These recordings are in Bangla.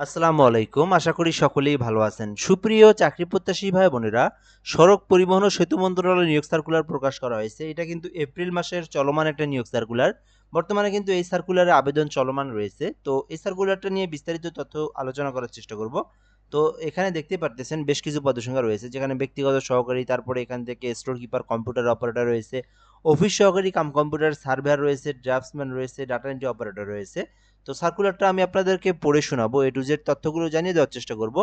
আসসালামু আলাইকুম। আশা করি সকলেই ভালো আছেন। সুপ্রিয় চাকরি প্রত্যাশী ভাই বোনেরা, সড়ক পরিবহন ও সেতু মন্ত্রণালয়ের নিয়োগ সার্কুলার প্রকাশ করা হয়েছে। এটা কিন্তু এপ্রিল মাসের চলমান একটা নিয়োগ সার্কুলার। বর্তমানে কিন্তু এই সার্কুলারে আবেদন চলমান রয়েছে। তো এই সার্কুলারটা নিয়ে বিস্তারিত তথ্য আলোচনা করার চেষ্টা করব। তো এখানে দেখতে পারতেছেন বেশ কিছু পদসংখ্যা রয়েছে, যেখানে ব্যক্তিগত সহকারী, তারপরে এখান থেকে স্টোর কিপার, কম্পিউটার অপারেটর রয়েছে, অফিস সহকারী কাম কম্পিউটার সার্ভেয়ার রয়েছে, ড্রাফটসম্যান রয়েছে, ডাটা এন্ট্রি অপারেটর রয়েছে। তো সার্কুলারটা আমি আপনাদেরকে পড়ে শোনাবো, এ টু জেড তথ্যগুলো জানিয়ে দেওয়ার চেষ্টা করব।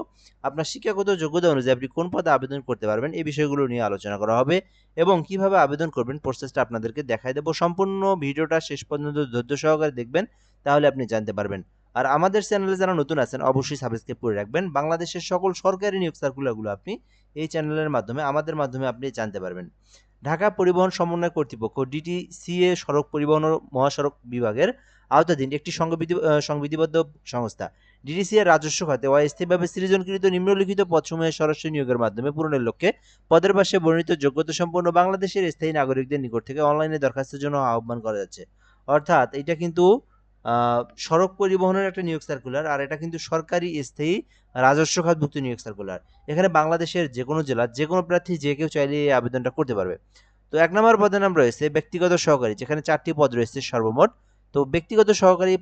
আপনার শিক্ষাগত যোগ্যতা অনুযায়ী আপনি কোন পদে আবেদন করতে পারবেন এই বিষয়গুলো নিয়ে আলোচনা করা হবে, এবং কিভাবে আবেদন করবেন প্রসেসটা আপনাদেরকে দেখাই দেবো। সম্পূর্ণ ভিডিওটা শেষ পর্যন্ত ধৈর্য সহকারে দেখবেন, তাহলে আপনি জানতে পারবেন। আর আমাদের চ্যানেলে যারা নতুন আছেন অবশ্যই সাবস্ক্রাইব করে রাখবেন। বাংলাদেশের সকল সরকারি নিয়োগ সার্কুলারগুলো আপনি এই চ্যানেলের মাধ্যমে, আমাদের মাধ্যমে আপনি জানতে পারবেন। ঢাকা পরিবহন সমন্বয় কর্তৃপক্ষ ডিটিসিএ সড়ক পরিবহন ও মহাসড়ক বিভাগের আওতাধীন একটি সংবিধিবদ্ধ সংস্থা। ডিডিসিএর রাজস্ব খাতে অস্থায়ীভাবে সৃজনকৃত নিম্নলিখিত পদসমূহের সরাসরি নিয়োগের মাধ্যমে পূরণের লক্ষ্যে পদের পাশে বর্ণিত যোগ্যতা সম্পন্ন বাংলাদেশের স্থায়ী নাগরিকদের নিকট থেকে অনলাইনে দরখাস্তের জন্য আহ্বান করা যাচ্ছে। অর্থাৎ এটা কিন্তু সড়ক পরিবহনের একটা নিয়োগ সার্কুলার, আর এটা কিন্তু সরকারি স্থায়ী রাজস্ব খাতভুক্ত নিয়োগ সার্কুলার। এখানে বাংলাদেশের যে কোনো জেলার যে কোনো প্রার্থী যে কেউ চাইলে এই আবেদনটা করতে পারবে। তো ১ নম্বর পদের নাম রয়েছে ব্যক্তিগত সহকারী, যেখানে ৪টি পদ রয়েছে সর্বমোট। তো ব্যক্তিগত সহকারী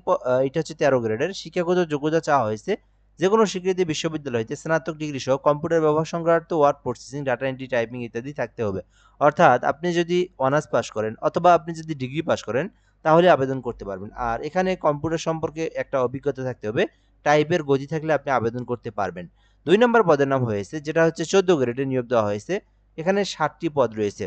এটা হচ্ছে ১৩ গ্রেডের। শিক্ষাগত যোগ্যতা চাওয়া হয়েছে যেকোনো স্বীকৃত বিশ্ববিদ্যালয় হইতে স্নাতক ডিগ্রি সহ কম্পিউটার ব্যবহার সংক্রান্ত word processing, data entry, typing ইত্যাদি থাকতে হবে। অর্থাৎ আপনি যদি অনার্স পাস করেন অথবা আপনি যদি ডিগ্রি পাস করেন তাহলে আবেদন করতে পারবেন। আর এখানে কম্পিউটার সম্পর্কে একটা অভিজ্ঞতা থাকতে হবে। টাইপের গতি থাকলে আপনি আবেদন করতে পারবেন। ২ নম্বর পদের নাম হয়েছে যেটা হচ্ছে ১৪ গ্রেডে নিয়োগ দেওয়া হয়েছে। এখানে ৭টি পদ রয়েছে।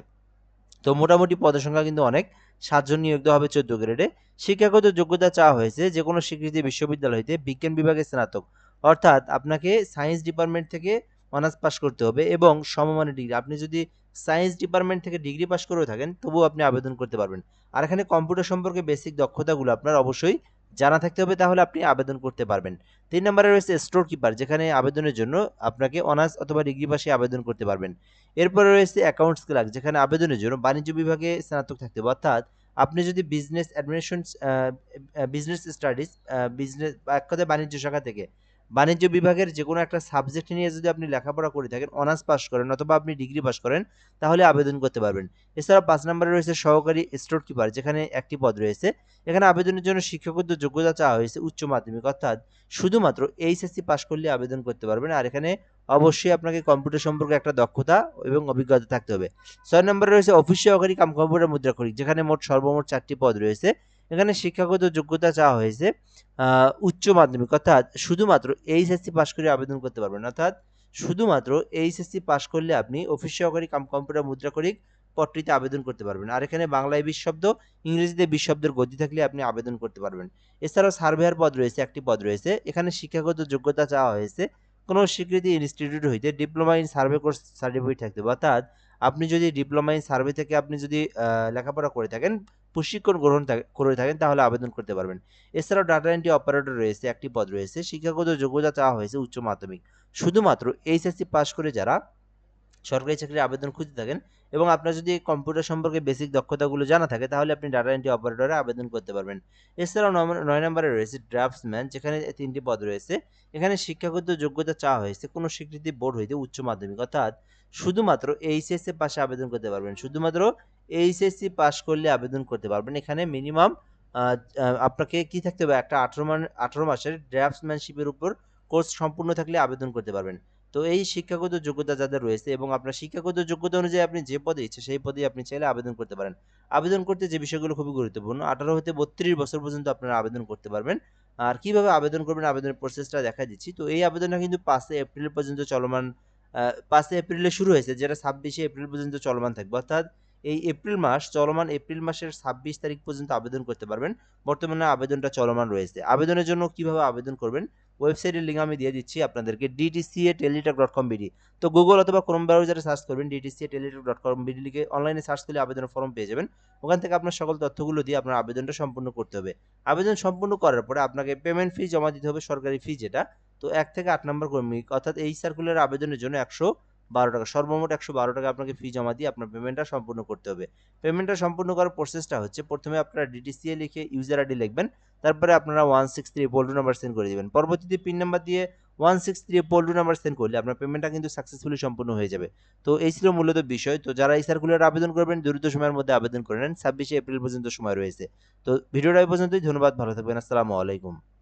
তো মোটামুটি পদের সংখ্যা কিন্তু অনেক। ৭ জন নিয়োগ দেওয়া হবে ১৪ গ্রেডে। শিক্ষাগত যোগ্যতা চাওয়া হয়েছে যেকোনো স্বীকৃত বিশ্ববিদ্যালয় হইতে বিজ্ঞান বিভাগে স্নাতক। অর্থাৎ আপনাকে সায়েন্স ডিপার্টমেন্ট থেকে অনার্স পাস করতে হবে এবং সমমানের ডিগ্রি। আপনি যদি সায়েন্স ডিপার্টমেন্ট থেকে ডিগ্রি পাস করেও থাকেন তবুও আপনি আবেদন করতে পারবেন। আর এখানে কম্পিউটার সম্পর্কে বেসিক দক্ষতাগুলো আপনার অবশ্যই জানা থাকতে হবে, তাহলে আপনি আবেদন করতে পারবেন। ৩ নম্বরে রয়েছে স্টোর কিপার, যেখানে আবেদনের জন্য আপনাকে অনার্স অথবা ডিগ্রি পাশে আবেদন করতে পারবেন। এরপরে রয়েছে অ্যাকাউন্টস ক্লার্ক, যেখানে আবেদনের জন্য বাণিজ্য বিভাগে স্নাতক থাকতে হবে। অর্থাৎ আপনি যদি business administration business studies business বা এক কথায় বাণিজ্য শাখা থেকে বাণিজ্য বিভাগের যেকোনো একটা সাবজেক্ট নিয়ে যদি আপনি লেখাপড়া করে থাকেন, অনার্স পাস করেন অথবা আপনি ডিগ্রি পাস করেন, তাহলে আবেদন করতে পারবেন। এছাড়াও ৫ নম্বরে রয়েছে সহকারী স্টোর কিপার, যেখানে একটি পদ রয়েছে। এখানে আবেদনের জন্য শিক্ষাগত যোগ্যতা চাওয়া হয়েছে উচ্চ মাধ্যমিক, অর্থাৎ শুধুমাত্র এইচএসসি পাস করলে আবেদন করতে পারবেন। আর এখানে অবশ্যই আপনাকে কম্পিউটার সম্পর্কে একটা দক্ষতা এবং অভিজ্ঞতা থাকতে হবে। ৬ নম্বরে রয়েছে অফিস সহকারী কাম কম্পিউটার মুদ্রাক্ষরিক, যেখানে সর্বমোট ৪টি পদ রয়েছে। এখানে শিক্ষাগত যোগ্যতা চাওয়া হয়েছে উচ্চ মাধ্যমিক, অর্থাৎ শুধুমাত্র এইচএসসি পাস করে আবেদন করতে পারবেন। অর্থাৎ শুধুমাত্র এইচএসসি পাস করলে আপনি অফিস সহকারী কাম কম্পিউটার মুদ্রাক্ষরিক পদটিতে আবেদন করতে পারবেন। আর এখানে বাংলায় ২০ শব্দ, ইংরেজিতে ২০ শব্দের গতি থাকলে আপনি আবেদন করতে পারবেন। এছাড়াও সার্ভেয়ার পদ রয়েছে, একটি পদ রয়েছে। এখানে শিক্ষাগত যোগ্যতা চাওয়া হয়েছে কোনো স্বীকৃত ইনস্টিটিউট হইতে diploma in survey course certificate থাকতে হবে। অর্থাৎ আপনি যদি ডিপ্লোমা ইন সার্ভে থেকে আপনি যদি লেখাপড়া করে থাকেন, প্রশিক্ষণ গ্রহণ করে থাকেন, তাহলে আবেদন করতে পারবেন। এছাড়াও ডাটা এন্ট্রি অপারেটর রয়েছে, একটি পদ রয়েছে। শিক্ষাগত যোগ্যতা চাওয়া হয়েছে উচ্চ মাধ্যমিক। শুধুমাত্র এইচএসসি পাস করে যারা সরকারি চাকরির আবেদন খুঁজে থাকেন এবং আপনার যদি কম্পিউটার সম্পর্কে বেসিক দক্ষতাগুলো জানা থাকে, তাহলে আপনি ডাটা এন্ট্রি অপারেটরে আবেদন করতে পারবেন। এছাড়াও ৯ নম্বরে রয়েছে ড্রাফটসম্যান, যেখানে ৩টি পদ রয়েছে। এখানে শিক্ষাগত যোগ্যতা চাওয়া হয়েছে কোনো স্বীকৃতি বোর্ড হইতে উচ্চ মাধ্যমিক, অর্থাৎ শুধুমাত্র এইচএসসি পাশে আবেদন করতে পারবেন। শুধুমাত্র এইচএসসি পাস করলে আবেদন করতে পারবেন। এখানে মিনিমাম আপনাকে কি থাকতে হবে, একটা ১৮ মাসের ড্রাফটসম্যানশিপের উপর কোর্স সম্পূর্ণ থাকলে আবেদন করতে পারবেন। তো এই শিক্ষাগত যোগ্যতা যাদের রয়েছে এবং আপনার শিক্ষাগত যোগ্যতা অনুযায়ী আপনি যে পদে ইচ্ছে সেই পদে আপনি চাইলে আবেদন করতে পারেন। আবেদন করতে যে বিষয়গুলো খুবই গুরুত্বপূর্ণ, ১৮ হতে ৩২ বছর পর্যন্ত আপনারা আবেদন করতে পারবেন। আর কিভাবে আবেদন করবেন আবেদনের প্রসেসটা দেখা দিচ্ছি। তো এই আবেদনটা কিন্তু ৫ এপ্রিল পর্যন্ত চলমান, ৫ এপ্রিলে শুরু হয়েছে, যেটা ২৬শে এপ্রিল পর্যন্ত চলমান থাকবে। অর্থাৎ এই এপ্রিল মাস চলমান, এপ্রিল মাসের ২৬ তারিখ পর্যন্ত আবেদন করতে পারবেন। বর্তমানে আবেদনটা চলমান রয়েছে। আবেদনের জন্য কিভাবে আবেদন করবেন, ওয়েবসাইটের লিঙ্ক আমি দিয়ে দিচ্ছি আপনাদেরকে, dtcaTeletalk.com.bd। তো গুগল অথবা ক্রোম ব্রাউজারে সার্চ করবেন dtcaTeletalk.com.bd লিখে অনলাইনে সার্চ করলে আবেদনের ফর্ম পেয়ে যাবেন। ওখান থেকে আপনার সকল তথ্যগুলো দিয়ে আপনার আবেদনটা সম্পূর্ণ করতে হবে। আবেদন সম্পূর্ণ করার পরে আপনাকে পেমেন্ট ফি জমা দিতে হবে, সরকারি ফি যেটা। তো ১ থেকে ৮ নম্বর ক্রমিক, অর্থাৎ এই সার্কুলার আবেদনের জন্য টাকা, সর্বমোট ১১২ টাকা আপনাকে ফি জমা দিয়ে আপনার পেমেন্টটা সম্পূর্ণ করতে হবে। পেমেন্টটা সম্পূর্ণ করার প্রসেসটা হচ্ছে, প্রথমে আপনারা ডিটিসিএ লিখে ইউজার আইডি লিখবেন, তারপরে আপনারা 163 নাম্বার সেন্ড করে দিবেন। পরবর্তীতে পিন নাম্বার দিয়ে 163 নাম্বার সেন্ড করলে আপনার পেমেন্টটা কিন্তু সাকসেসফুলি সম্পূর্ণ হয়ে যাবে। তো এই ছিল মূলত বিষয়। তো যারা এই সার্কুলারে আবেদন করবেন দ্রুত সময়ের মধ্যে আবেদন করে নেন। 26শে এপ্রিল পর্যন্ত সময় রয়েছে। তো ভিডিওটা এই পর্যন্তই। ধন্যবাদ, ভালো থাকবেন। আসসালামু আলাইকুম।